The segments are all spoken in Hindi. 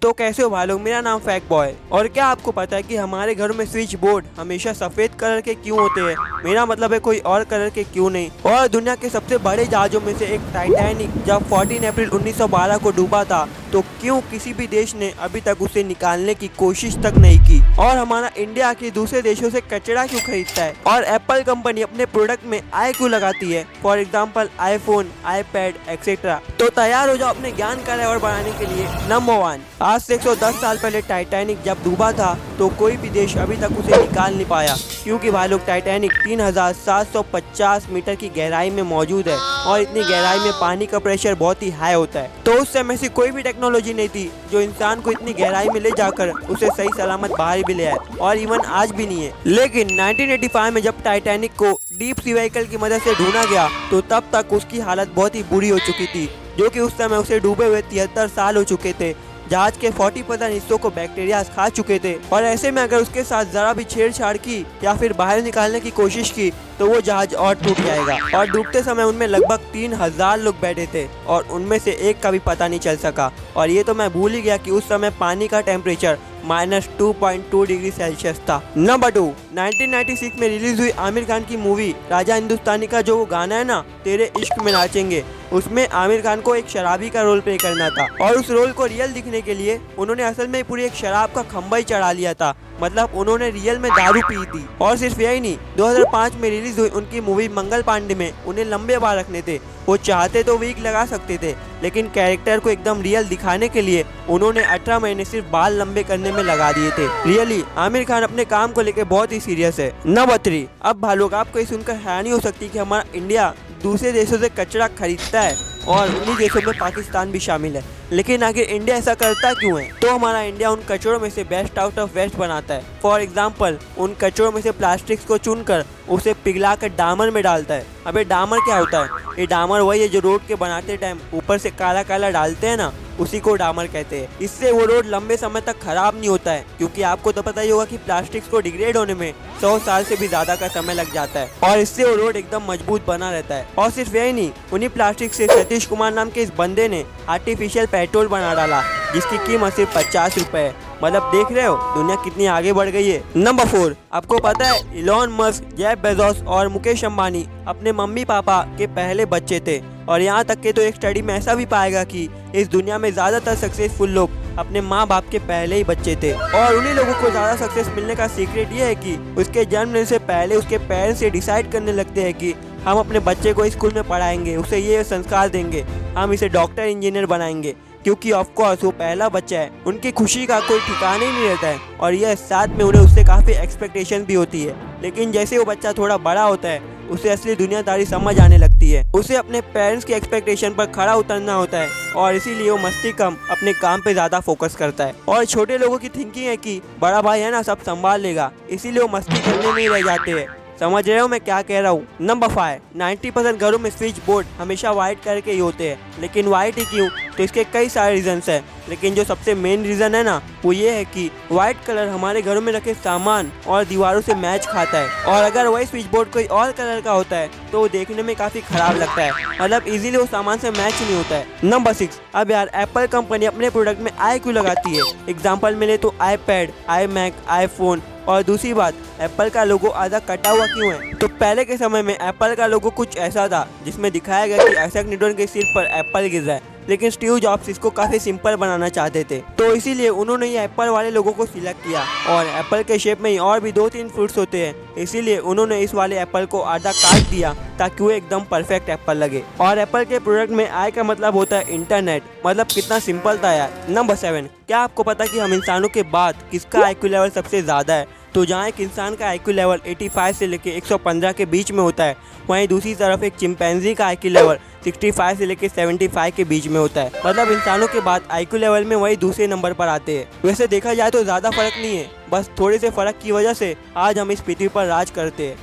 तो कैसे हो भाई लोग, मेरा नाम फैक बॉय। और क्या आपको पता है कि हमारे घरों में स्विच बोर्ड हमेशा सफेद कलर के क्यों होते हैं? मेरा मतलब है कोई और कलर के क्यों नहीं। और दुनिया के सबसे बड़े जहाजों में से एक टाइटैनिक जब 14 अप्रैल 1912 को डूबा था तो क्यों किसी भी देश ने अभी तक उसे निकालने की कोशिश तक नहीं की? और हमारा इंडिया के दूसरे देशों से कचरा क्यों खरीदता है? और एप्पल कंपनी अपने प्रोडक्ट में आई क्यों लगाती है? For example iPhone, iPad etcetera. तो तैयार हो जाओ अपने ज्ञान का लेवल बढ़ाने के लिए। नंबर 1, आज से 110 साल पहले टाइटैनिक जब डूबा था तो कोई भी देश अभी तक उसे निकाल नहीं पाया, क्योंकि भाई लोग टाइटैनिक 3750 मीटर की गहराई में मौजूद है और इतनी गहराई में पानी का प्रेशर बहुत ही हाई होता है। तो उस समय से कोई भी टेक्नोलॉजी नहीं थी जो इंसान को इतनी गहराई में ले जाकर उसे सही सलामत बाहर भी ले आए, और इवन आज भी नहीं है। लेकिन 1985 में जब टाइटैनिक को डीप सी व्हीकल की मदद से ढूंढा गया तो तब तक उसकी हालत बहुत ही बुरी हो चुकी थी, जो कि उस समय उसे डूबे हुए 73 साल हो चुके थे। जहाज के 40% हिस्सों को बैक्टीरिया खा चुके थे, और ऐसे में अगर उसके साथ जरा भी छेड़छाड़ की या फिर बाहर निकालने की कोशिश की तो वो जहाज और टूट जाएगा। और डूबते समय उनमें लगभग 3000 लोग बैठे थे और उनमें से एक का भी पता नहीं चल सका। और ये तो मैं भूल ही गया कि उस समय पानी का टेम्परेचर -2.2 डिग्री सेल्सियस था। नंबर 2, 1996 में रिलीज हुई आमिर खान की मूवी राजा हिंदुस्तानी का जो गाना है ना, तेरे इश्क में नाचेंगे, उसमें आमिर खान को एक शराबी का रोल प्ले करना था। और उस रोल को रियल दिखने के लिए उन्होंने असल में पूरी एक शराब का खंबा ही चढ़ा लिया था, मतलब उन्होंने रियल में दारू पी थी। और सिर्फ यही नहीं, 2005 में रिलीज हुई उनकी मूवी मंगल पांडे में उन्हें लंबे बाल रखने थे। वो चाहते तो वीक लगा सकते थे, लेकिन कैरेक्टर को एकदम रियल दिखाने के लिए उन्होंने 18 महीने सिर्फ बाल लंबे करने में लगा दिए थे। रियली आमिर खान अपने काम को लेकर बहुत ही सीरियस है। नंबर 3, अब भाई लोग आपको ये सुनकर हैरानी हो सकती है कि हमारा इंडिया दूसरे देशों से कचरा खरीदता है और उन्हीं देशों में पाकिस्तान भी शामिल है, लेकिन आखिर इंडिया ऐसा करता क्यों है? तो हमारा इंडिया उन कचरों में से बेस्ट आउट ऑफ वेस्ट बनाता है। फॉर एग्जाम्पल, उन कचरों में से प्लास्टिक्स को चुनकर उसे पिघला कर डामर में डालता है। अबे डामर क्या होता है? ये डामर वही है जो रोड के बनाते टाइम ऊपर से काला काला डालते हैं ना, उसी को डामर कहते हैं। इससे वो रोड लंबे समय तक खराब नहीं होता है, क्योंकि आपको तो पता ही होगा कि प्लास्टिक्स को डिग्रेड होने में 100 साल से भी ज्यादा का समय लग जाता है, और इससे वो रोड एकदम मजबूत बना रहता है। और सिर्फ यही नहीं, उन्हीं प्लास्टिक से सतीश कुमार नाम के इस बंदे ने आर्टिफिशियल पेट्रोल बना डाला, जिसकी कीमत सिर्फ 50 रुपए है। मतलब देख रहे हो दुनिया कितनी आगे बढ़ गई है। नंबर 4, आपको पता है इलॉन मस्क, जेफ बेजोस और मुकेश अंबानी अपने मम्मी पापा के पहले बच्चे थे। और यहाँ तक के तो एक स्टडी में ऐसा भी पाएगा कि इस दुनिया में ज्यादातर सक्सेसफुल लोग अपने माँ बाप के पहले ही बच्चे थे। और उन्हीं लोगों को ज्यादा सक्सेस मिलने का सीक्रेट ये है कि उसके जन्म लेने से पहले उसके पेरेंट्स ये डिसाइड करने लगते हैं कि हम अपने बच्चे को स्कूल में पढ़ाएंगे, उसे ये संस्कार देंगे, हम इसे डॉक्टर इंजीनियर बनाएंगे, क्योंकि ऑफ कोर्स वो पहला बच्चा है। उनकी खुशी का कोई ठिकाना ही नहीं रहता है, और यह साथ में उन्हें उससे काफ़ी एक्सपेक्टेशन भी होती है। लेकिन जैसे वो बच्चा थोड़ा बड़ा होता है उसे असली दुनियादारी समझ आने लगती है। उसे अपने पेरेंट्स की एक्सपेक्टेशन पर खड़ा उतरना होता है, और इसीलिए वो मस्ती कम अपने काम पे ज़्यादा फोकस करता है। और छोटे लोगों की थिंकिंग है कि बड़ा भाई है ना, सब संभाल लेगा, इसीलिए वो मस्ती करने नहीं रह जाते हैं। समझ रहे हो मैं क्या कह रहा हूँ? नंबर 5, 90% घरों में स्विच बोर्ड हमेशा व्हाइट कलर के ही होते हैं। लेकिन व्हाइट ही क्यों? तो इसके कई सारे रीजंस हैं, लेकिन जो सबसे मेन रीज़न है ना, वो ये है कि व्हाइट कलर हमारे घरों में रखे सामान और दीवारों से मैच खाता है। और अगर वही स्विच बोर्ड कोई और कलर का होता है तो वो देखने में काफ़ी खराब लगता है, मतलब इजीली वो सामान से मैच नहीं होता है। नंबर 6, अब यार एप्पल कंपनी अपने प्रोडक्ट में आई क्यों लगाती है? एग्जाम्पल मिले तो आईपैड, आईमैक, आईफोन। और दूसरी बात, एप्पल का लोगो आधा कटा हुआ क्यों है? तो पहले के समय में एप्पल का लोगो कुछ ऐसा था जिसमें दिखाया गया कि आइजैक न्यूटन के सिर पर एप्पल गिर रहा है, लेकिन स्टीव जॉब्स इसको काफी सिंपल बनाना चाहते थे, तो इसीलिए उन्होंने ये एप्पल वाले लोगों को सिलेक्ट किया। और एप्पल के शेप में ही और भी 2-3 फ्रूट्स होते हैं, इसीलिए उन्होंने इस वाले एप्पल को आधा काट दिया ताकि वो एकदम परफेक्ट एप्पल लगे। और एप्पल के प्रोडक्ट में आई का मतलब होता है इंटरनेट, मतलब कितना सिंपल था यार। नंबर 7, क्या आपको पता कि हम इंसानों के बाद किसका IQ लेवल सबसे ज्यादा है? तो जहाँ एक इंसान का IQ लेवल 85 से लेकर 115 के बीच में होता है, वहीं दूसरी तरफ एक चिंपैंजी का IQ लेवल 65 से लेकर 75 के बीच में होता है। मतलब इंसानों के बाद IQ लेवल में वही दूसरे नंबर पर आते हैं। वैसे देखा जाए तो ज़्यादा फर्क नहीं है, बस थोड़े से फर्क की वजह से आज हम इस पृथ्वी पर राज करते हैं।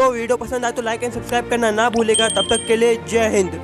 वीडियो पसंद आए तो लाइक एंड सब्सक्राइब करना ना भूलेगा। तब तक के लिए जय हिंद।